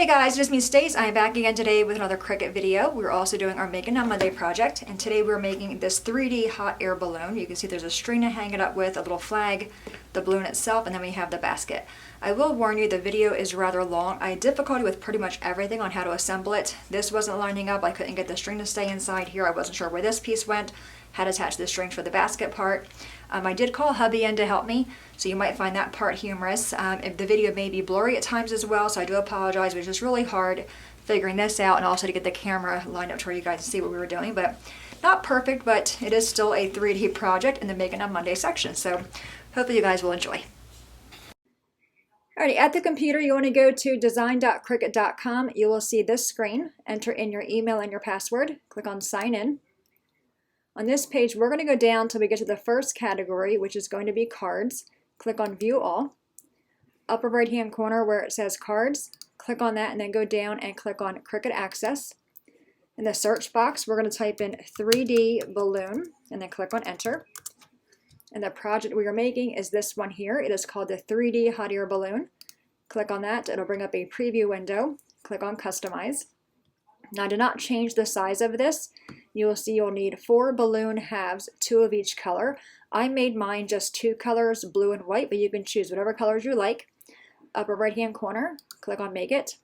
Hey guys, just me Stace. I am back again today with another Cricut video. We're also doing our Making on Monday project, and today we're making this 3D hot air balloon. You can see there's a string to hang it up with, a little flag, the balloon itself, and then we have the basket. I will warn you, the video is rather long. I had difficulty with pretty much everything on how to assemble it. This wasn't lining up. I couldn't get the string to stay inside here. I wasn't sure where this piece went. Had attached the strings for the basket part. I did call hubby in to help me, so you might find that part humorous. If the video may be blurry at times as well, so I do apologize, but it's just really hard figuring this out and also to get the camera lined up to where you guys can see what we were doing. But not perfect, but it is still a 3D project in the Making on Monday section, so hopefully you guys will enjoy. Alrighty, at the computer you want to go to design.cricut.com. You will see this screen. Enter in your email and your password. Click on sign in. On this page, we're going to go down till we get to the first category, which is going to be cards. Click on View All. Upper right-hand corner where it says Cards, click on that and then go down and click on Cricut Access. In the search box, we're going to type in 3D Balloon and then click on Enter. And the project we are making is this one here. It is called the 3D Hot Air Balloon. Click on that. It'll bring up a preview window. Click on Customize. Now, do not change the size of this. You will see you'll need 4 balloon halves, 2 of each color. I made mine just 2 colors, blue and white, but you can choose whatever colors you like. Upper right-hand corner, click on Make It.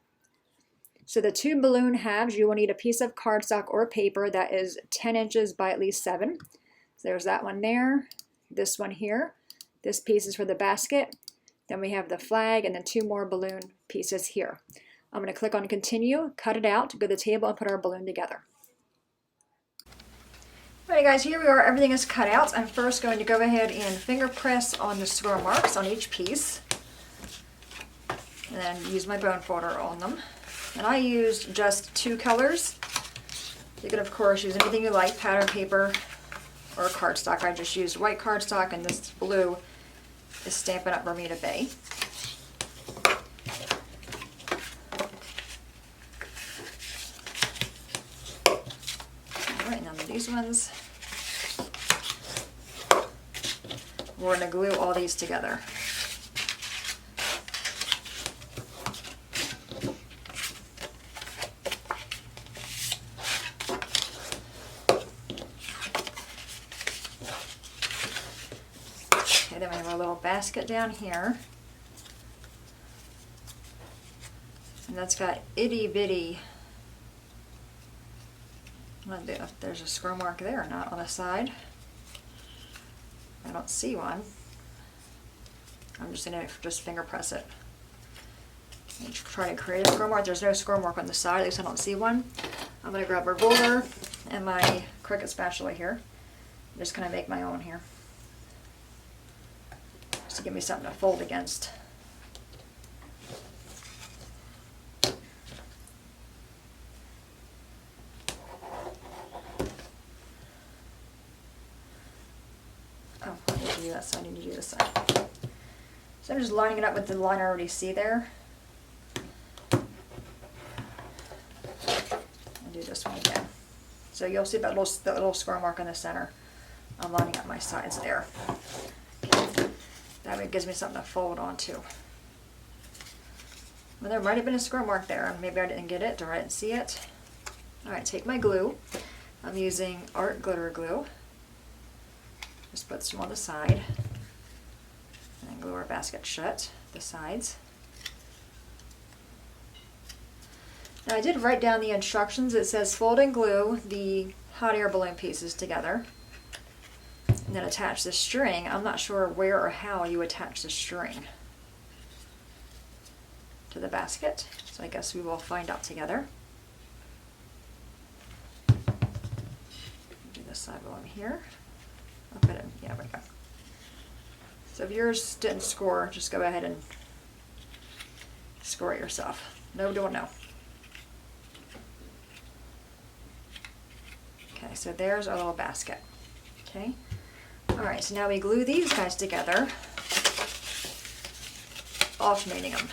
So the 2 balloon halves, you will need a piece of cardstock or paper that is 10 inches by at least 7. So there's that one there, this one here. This piece is for the basket. Then we have the flag and then 2 more balloon pieces here. I'm going to click on Continue, cut it out, go to the table and put our balloon together. Alright guys, here we are. Everything is cut out. I'm first going to go ahead and finger press on the score marks on each piece. And then use my bone folder on them. And I used just 2 colors. You can of course use anything you like, pattern paper or cardstock. I just used white cardstock and this blue is Stampin' Up! Bermuda Bay. Alright, now these ones, we're going to glue all these together. Okay, then we have our little basket down here. And that's got itty bitty, I don't know if there's a score mark there or not on the side. I don't see one. I'm just going to just finger press it. And try to create a score mark. There's no score mark on the side, at least I don't see one. I'm going to grab a ruler and my Cricut spatula here. I'm just going to make my own here. Just to give me something to fold against. Oh, I need to do that side, I need to do this side. So I'm just lining it up with the line I already see there. I'll do this one again. So you'll see that little score mark in the center. I'm lining up my sides there. Okay. That way it gives me something to fold onto. Well, there might have been a score mark there. Maybe I didn't get it or I didn't see it. Alright, take my glue. I'm using Art Glitter Glue. Just put some on the side and then glue our basket shut, the sides. Now I did write down the instructions. It says fold and glue the hot air balloon pieces together and then attach the string. I'm not sure where or how you attach the string to the basket, so I guess we will find out together. Do this side while I'm here. I'll put it in, yeah, there we go. So if yours didn't score, just go ahead and score it yourself. No, don't know. Okay, so there's our little basket. Okay. Alright, so now we glue these guys together, alternating them.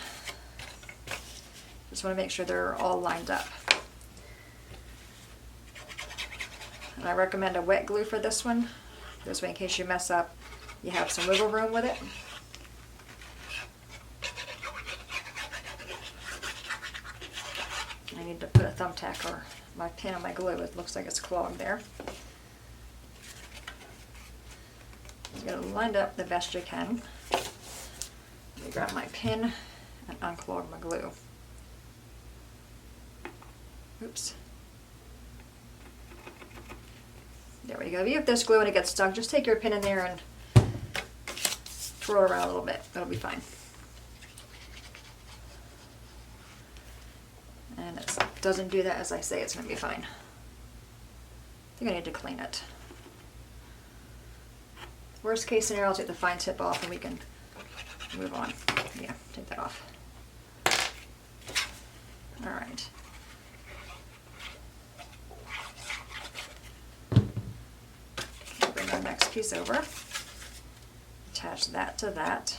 Just want to make sure they're all lined up. And I recommend a wet glue for this one. This way, in case you mess up, you have some wiggle room with it. I need to put a thumbtack or my pin on my glue. It looks like it's clogged there. Just get it lined up the best you can. Let me grab my pin and unclog my glue. Oops. There we go. If you have this glue and it gets stuck, just take your pin in there and twirl around a little bit. That'll be fine. And it doesn't do that as I say, it's going to be fine. I think I need to clean it. Worst case scenario, I'll take the fine tip off and we can move on. Yeah, take that off. All right. Okay, bring our next piece over. Attach that to that.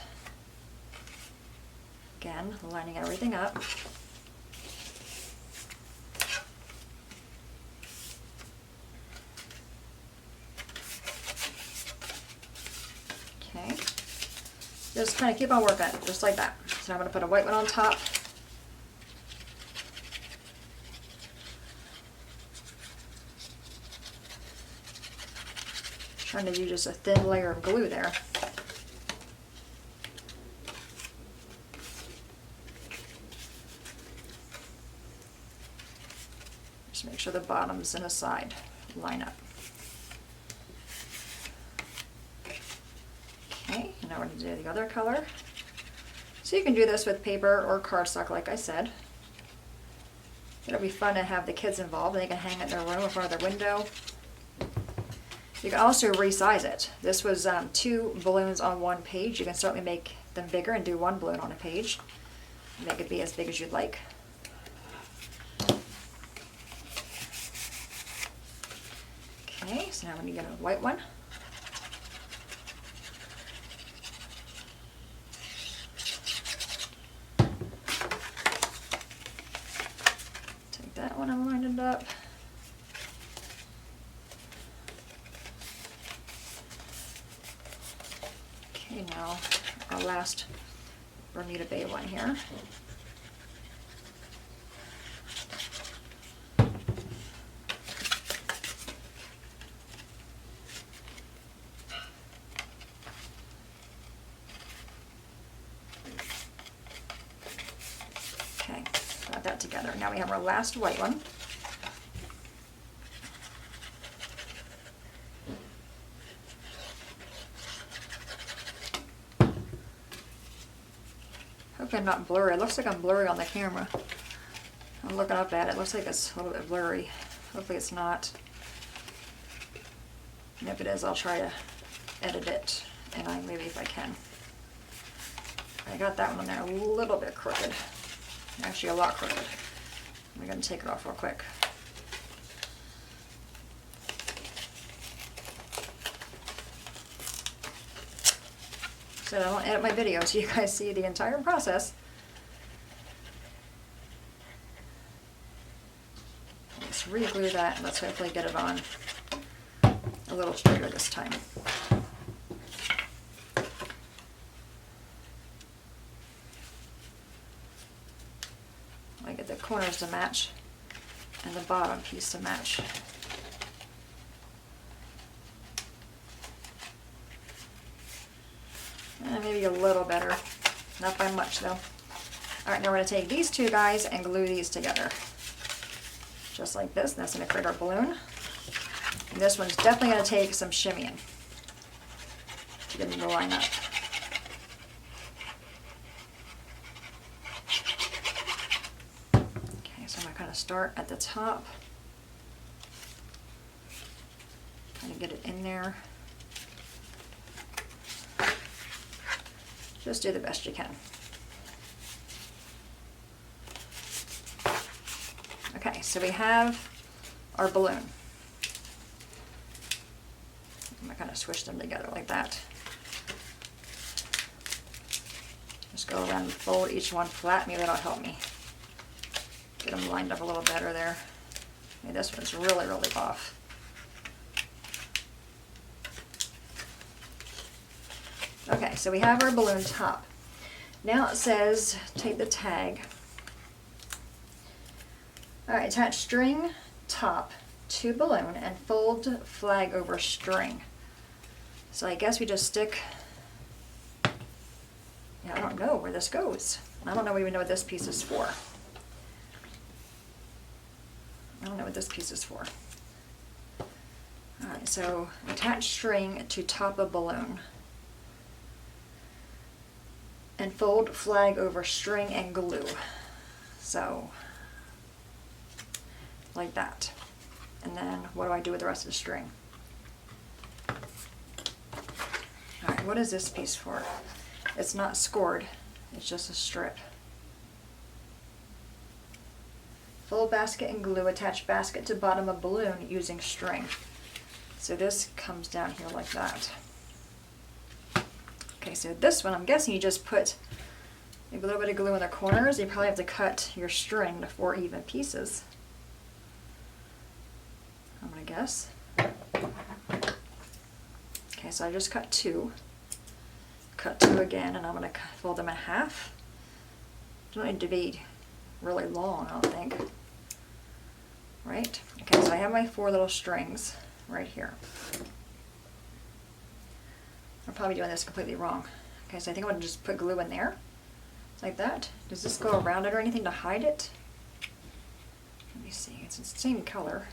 Again, lining everything up. Okay. Just kind of keep on working it, just like that. So I'm going to put a white one on top. Trying to use just a thin layer of glue there. Just make sure the bottoms and the side line up. Okay, and now we're going to do the other color. So you can do this with paper or cardstock, like I said. It'll be fun to have the kids involved, and they can hang it in their room in front of their window. You can also resize it. This was 2 balloons on 1 page. You can certainly make them bigger and do 1 balloon on a page. Make it be as big as you'd like. Okay, so now I'm going to get a white one. Take that one and line it up. Okay, now our last Bermuda Bay one here. Okay, got that together. Now we have our last white one. Hopefully I'm not blurry. It looks like I'm blurry on the camera. I'm looking up at it. It looks like it's a little bit blurry. Hopefully it's not. And if it is, I'll try to edit it, and maybe if I can. I got that one there a little bit crooked. Actually a lot crooked. I'm going to take it off real quick. So I don't edit my videos so you guys see the entire process. Let's re-glue that and let's hopefully get it on a little straighter this time. I get the corners to match and the bottom piece to match. Maybe a little better, not by much though. All right, now we're going to take these 2 guys and glue these together. Just like this, and that's going to create our balloon. And this one's definitely going to take some shimmying to get them to line up. Okay, so I'm going to kind of start at the top. Kind of get it in there. Just do the best you can. Okay, so we have our balloon. I'm going to kind of swish them together like that. Just go around and fold each one flat. Maybe that'll help me get them lined up a little better there. I mean, this one's really, really off. Okay, so we have our balloon top. Now it says take the tag Alright, attach string top to balloon and fold flag over string. So I guess we just stick, yeah, I don't know where this goes. I don't even know what this piece is for. I don't know what this piece is for. Alright, so attach string to top of balloon and fold flag over string and glue. So, like that. And then what do I do with the rest of the string? Alright, what is this piece for? It's not scored, it's just a strip. Fold basket and glue, attach basket to bottom of balloon using string. So this comes down here like that. Okay, so this one, I'm guessing you just put maybe a little bit of glue in the corners. You probably have to cut your string to 4 even pieces, I'm gonna guess. Okay, so I just cut 2. Cut 2 again, and I'm gonna fold them in half. Don't need to be really long, I don't think. Right? Okay, so I have my 4 little strings right here. I'm probably doing this completely wrong. Okay, so I think I'm gonna just put glue in there. Like that. Does this go around it or anything to hide it? Let me see, it's the same color.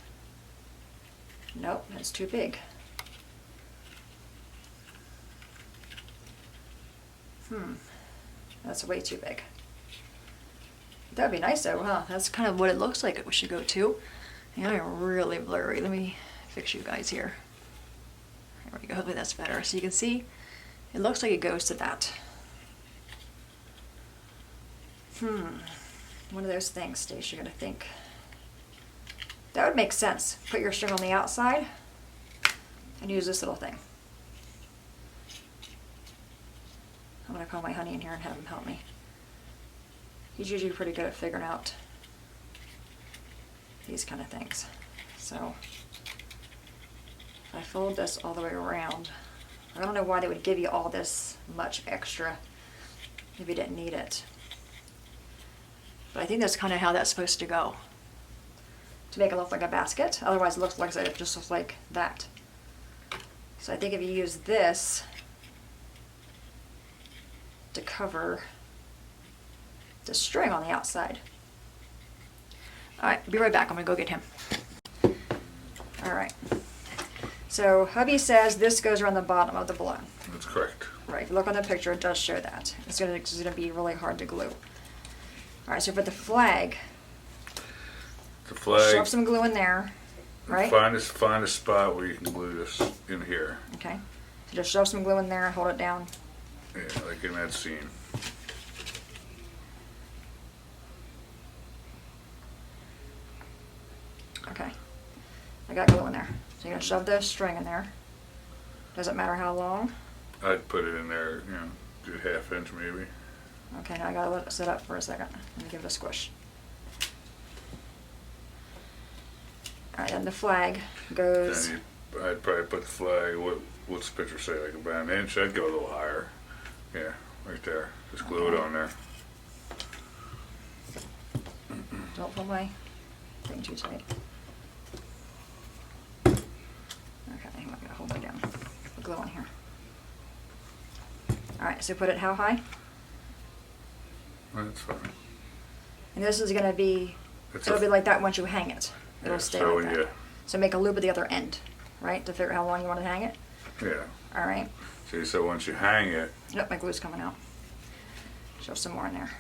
Nope, that's too big. That's way too big. That would be nice though, huh? That's kind of what it looks like it should go to. Yeah, I'm really blurry. Let me fix you guys here. There we go, hopefully that's better. So you can see, it looks like it goes to that. One of those things, Stacia, you gotta think. That would make sense. Put your string on the outside and use this little thing. I'm gonna call my honey in here and have him help me. He's usually pretty good at figuring out these kind of things. So if I fold this all the way around, I don't know why they would give you all this much extra if you didn't need it. But I think that's kind of how that's supposed to go, to make it look like a basket. Otherwise it looks like it just looks like that. So I think if you use this to cover the string on the outside. Alright, be right back. I'm gonna go get him. Alright. So hubby says this goes around the bottom of the balloon. That's correct. Right, if you look on the picture, it does show that. It's gonna be really hard to glue. Alright, so for the flag, shove some glue in there, right? Find a spot where you can glue this in here. Okay. So just shove some glue in there, hold it down. Yeah, like in that scene. Okay. I got glue in there. So you're gonna shove the string in there. Doesn't matter how long. I'd put it in there, you know, good 1/2 inch maybe. Okay, now I gotta let it sit up for a second. Let me give it a squish. Alright, then the flag goes. Then I'd probably put the flag, what's the picture say, like about 1 inch? I'd go a little higher. Yeah, right there. Just glue it on there. Don't pull my thing too tight. Okay, I'm not gonna hold it down. Put glue on here. Alright, so put it how high? That's fine. And this is gonna be, it'll be like that once you hang it. It'll stay so like that. So make a loop at the other end, right? To figure out how long you want to hang it? Yeah. Alright. See, so once you hang it. Nope, my glue's coming out. Shove some more in there.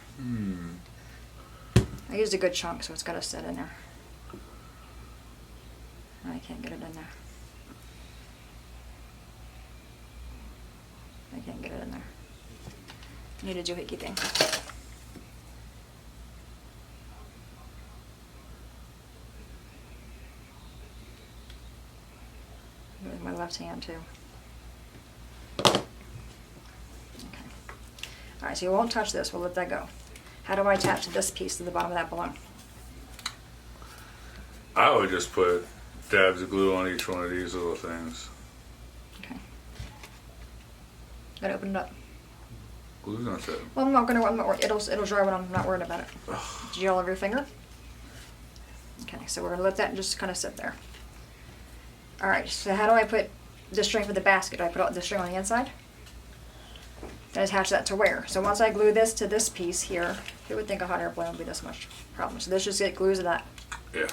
I used a good chunk, so it's gotta sit in there. I can't get it in there. I can't get it in there. I need a doohickey thing. With my left hand too. Okay. Alright, so you won't touch this, we'll let that go. How do I attach this piece to the bottom of that balloon? I would just put dabs of glue on each one of these little things. Okay. Gotta open it up. Glue's not set. Well, I'm not worried. It'll dry when I'm not worried about it. Did you all over your finger? Okay, so we're gonna let that just kind of sit there. All right, so how do I put the string for the basket? Do I put the string on the inside? Then attach that to where? So once I glue this to this piece here, who would think a hot air balloon would be this much problem? So this just get glued to that. Yeah.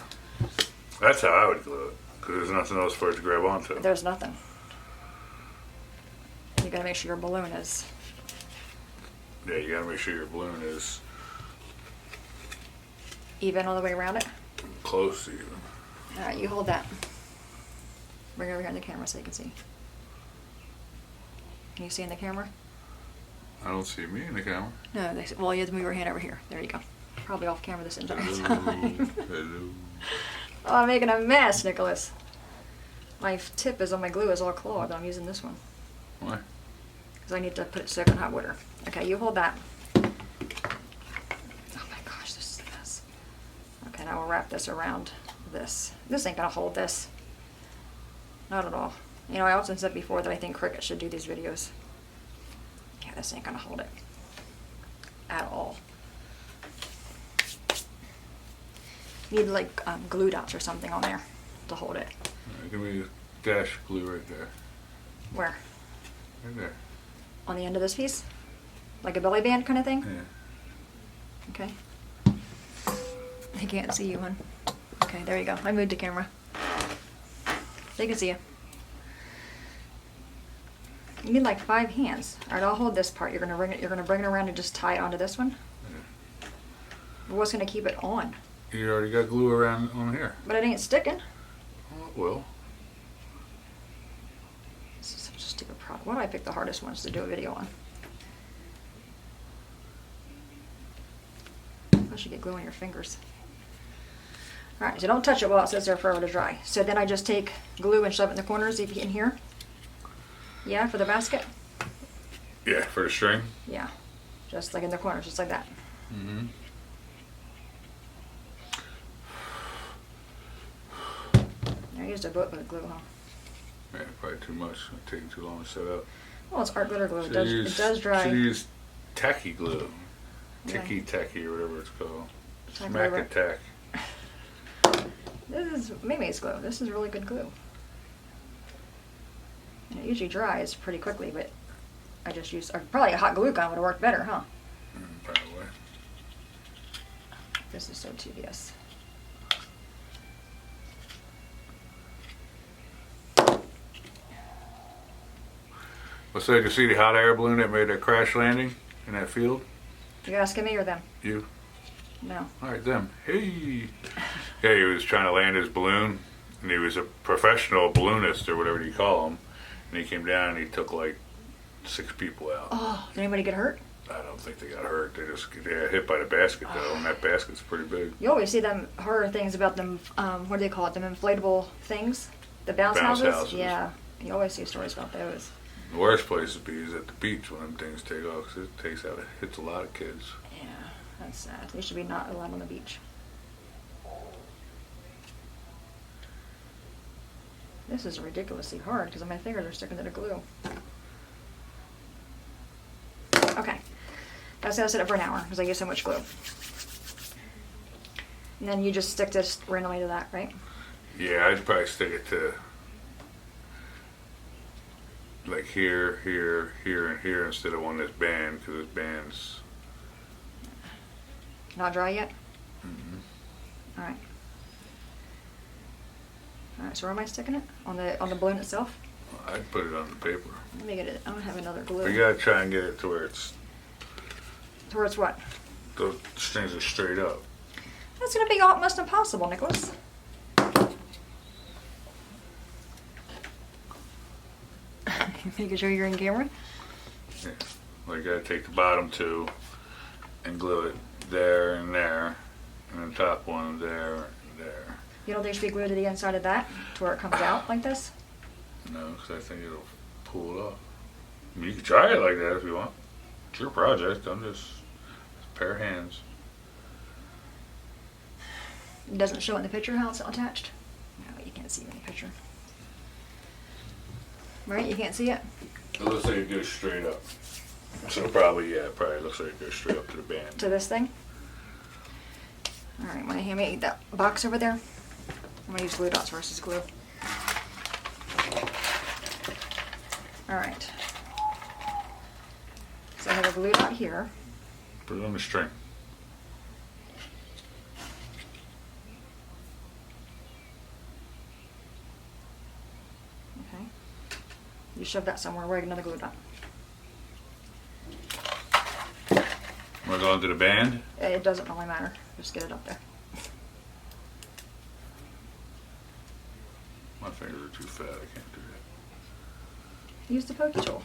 That's how I would glue it, because there's nothing else for it to grab onto. There's nothing. You gotta make sure your balloon is. Yeah, you gotta make sure your balloon is Even all the way around it? close to even. All right, you hold that. Bring it over here in the camera so you can see. Can you see in the camera? I don't see me in the camera. No, well, you have to move your hand over here. There you go. Probably off camera this entire Hello. time. Hello. Oh, I'm making a mess, Nicholas. My tip is on my glue is all clogged. I'm using this one. Why? Because I need to put it soak in hot water. Okay, you hold that. Oh my gosh, this is a mess. Okay, now we'll wrap this around this. This ain't gonna hold this. Not at all. You know, I often said before that I think Cricut should do these videos. Yeah, this ain't gonna hold it. At all. Need like glue dots or something on there to hold it. Give me a dash of glue right there. Where? Right there. On the end of this piece? Like a belly band kind of thing? Yeah. Okay. I can't see you, hon. Okay, there you go. I moved the camera. They can see you. You need like 5 hands. All right, I'll hold this part. You're gonna bring it around and just tie it onto this one. Yeah. But what's gonna keep it on? You already got glue around on here. But it ain't sticking. Oh, well. This is such a stupid product. Why do I pick the hardest ones to do a video on? Plus you get glue on your fingers. All right, so don't touch it while it sits there forever to dry. So then I just take glue and shove it in the corners in here. Yeah, for the basket? Yeah, for the string. Yeah, just like in the corners, just like that. Mm-hmm. I used a boatload of glue, huh? Yeah, probably too much. It's taking too long to set up. Well, it's art glitter glue. It does dry. Should use tacky glue. Yeah. Ticky tacky or whatever it's called. Tack Smack rubber. attack. This is Mimi's glue. This is really good glue. And it usually dries pretty quickly, but I just used probably a hot glue gun would have worked better, huh? Probably. This is so tedious. Well, so you see the hot air balloon that made that crash landing in that field? You asking me or them? You. No. All right, them. Hey. Yeah, he was trying to land his balloon, and he was a professional balloonist or whatever you call him. And he came down and he took like 6 people out. Oh, did anybody get hurt? I don't think they got hurt. They got hit by the basket though, and that basket's pretty big. You always see them horror things about them. What do they call it? Them inflatable things, the bounce houses. Yeah, you always see stories about those. The worst place to be is at the beach when them things take off, 'cause it hits a lot of kids. Yeah, that's sad. They should be not allowed on the beach. This is ridiculously hard because my fingers are sticking to the glue. Okay, that's gonna sit up for an hour because I use so much glue. And then you just stick this randomly to that, right? Yeah, I'd probably stick it to like here, here, here, and here instead of one that's band, because this band's. Not dry yet? Mm-hmm. All right. All right, so where am I sticking it? On the balloon itself? I'd put it on the paper. Let me get it. I'm gonna have another glue. But you gotta try and get it to where it's To where it's what? the strings are straight up. That's gonna be almost impossible, Nicholas. Making sure you're in camera. Yeah. Well, you gotta take the bottom 2 and glue it there and there, and the top one there and there. You don't think it should be glued to the inside of that to where it comes out like this? No, because I think it'll pull it off. I mean, you can try it like that if you want. It's your project. I'm just a pair of hands. It doesn't show in the picture how it's attached? No, you can't see it in the picture. Right, you can't see it? It looks like it goes straight up. So probably looks like it goes straight up to the band. To this thing? Alright, want to hand me that box over there? I'm going to use glue dots versus glue. Alright. So I have a glue dot here. Put it on the string. Okay. You shove that somewhere. Where another glue dot? Want to go into the band? It doesn't really matter. Just get it up there. My fingers are too fat. I can't do that. Use the pokey tool.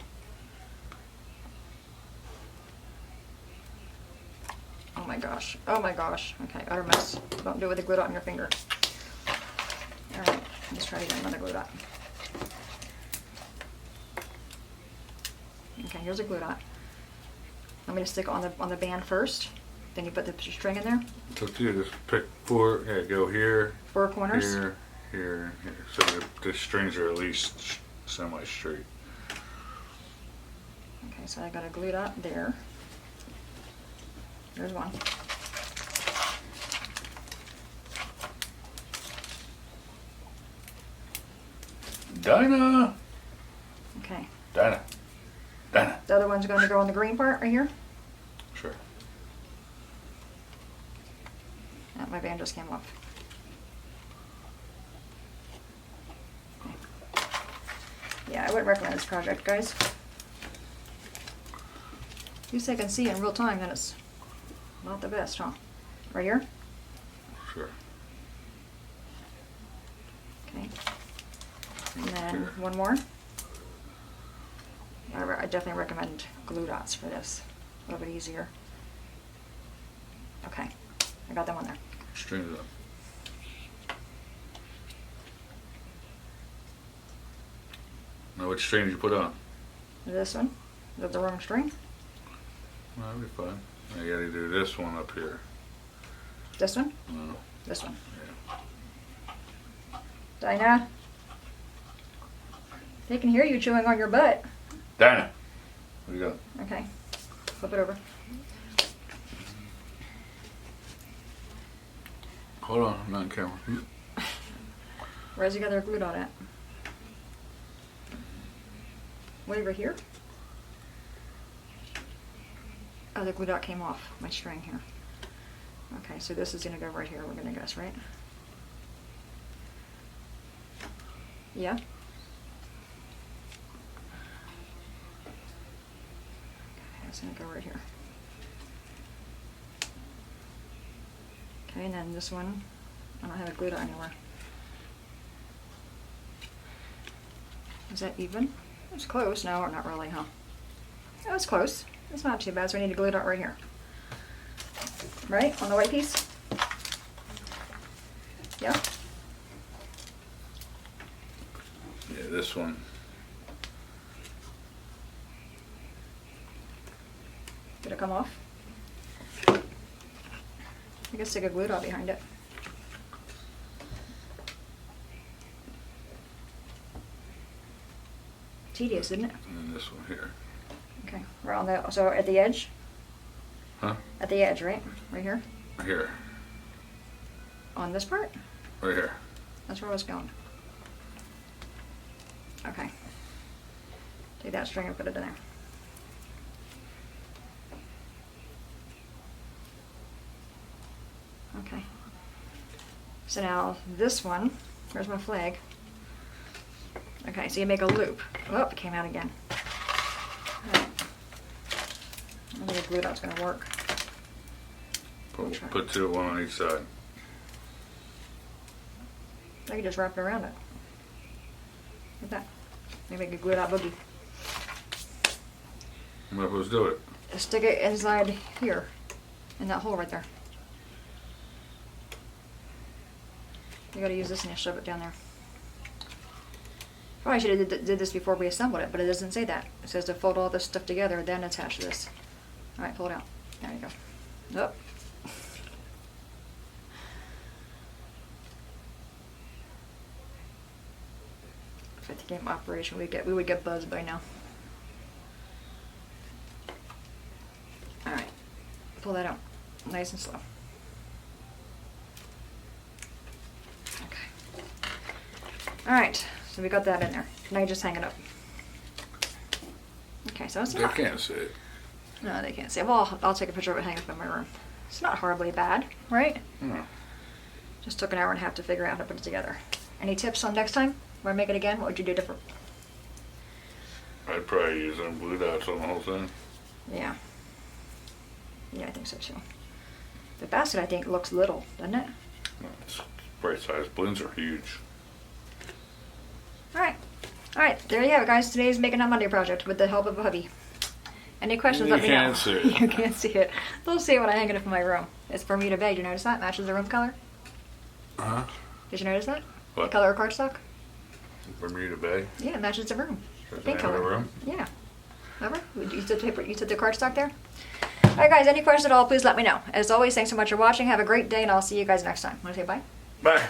Oh my gosh. Oh my gosh. Okay, utter mess. Don't do it with a glue dot on your finger. Alright, let's try to get another glue dot. Okay, here's a glue dot. I'm going to stick it on the band first. Then you put the string in there. It's up to you. Just pick 4. Yeah, go here. 4 corners. Here, here, here. So the strings are at least semi-straight. Okay, so I got a glue dot there. There's one. Dinah! Okay. Dinah. Dinah. The other one's going to go on the green part right here. Sure. My band just came off. Okay. Yeah, I wouldn't recommend this project, guys. At least I can see in real time that it's not the best, huh? Right here? Sure. Okay. And then Here. one more. I definitely recommend glue dots for this. A little bit easier. Okay. I got that one there. String it up. Now, which string did you put on? This one? Is that the wrong string? Well, that'll be fine. Now you gotta do this one up here. This one? No. This one. Yeah. Dinah? They can hear you chewing on your butt. Dinah! What do you got? Okay. Flip it over. Hold on, I'm not on camera. Where's the other glue dot at? Way over here? Oh, the glue dot came off my string here. Okay, so this is going to go right here, we're going to guess, right? Yeah? Okay, it's going to go right here. Okay, and then this one, I don't have a glue dot anywhere. Is that even? It's close. No, not really, huh? Oh, it's close. It's not too bad, so we need a glue dot right here. Right? On the white piece? Yeah? Yeah, this one. Did it come off? I guess stick a glue dot behind it. Tedious, isn't it? And then this one here. Okay, we're on the, so at the edge? Huh? At the edge, right? Right here? Here. On this part? Right here. That's where I was going. Okay. Take that string and put it in there. Okay. So now this one, where's my flag? Okay, so you make a loop. Oh, it came out again. Alright. I don't think a glue dot's gonna work. Put 2, 1 on each side. I can just wrap it around it. Like that. Maybe make a glue dot boogie. I'm not supposed to do it. Just stick it inside here, in that hole right there. You gotta use this and you shove it down there. Probably should have did this before we assembled it, but it doesn't say that. It says to fold all this stuff together, then attach this. Alright, pull it out. There you go. Oh. If the game operation, we would get buzzed by now. Alright. Pull that out. Nice and slow. All right, so we got that in there. Now you just hang it up. Okay, so it's They not. can't see it. No, they can't see it. Well, I'll take a picture of it, hang it up in my room. It's not horribly bad, right? No. Just took an hour and a half to figure out how to put it together. Any tips on next time? Want to make it again? What would you do different? I'd probably use them blue dots on the whole thing. Yeah. Yeah, I think so too. The basket, I think, looks little, doesn't it? No, it's right size. Balloons are huge. All right. All right, there you have it, guys. Today's Making a Monday project with the help of a hubby. Any questions, let me know. You can't see it. You can't see it. They'll see it when I hang it up in my room. It's Bermuda Bay. Did you notice that? Matches the room color. Huh? Did you notice that? What? The color of cardstock? Bermuda Bay. Yeah, it matches the room. Is Pink that in the color. room? Yeah. Remember? You said paper. You said the cardstock there. All right, guys. Any questions at all? Please let me know. As always, thanks so much for watching. Have a great day, and I'll see you guys next time. Want to say bye? Bye.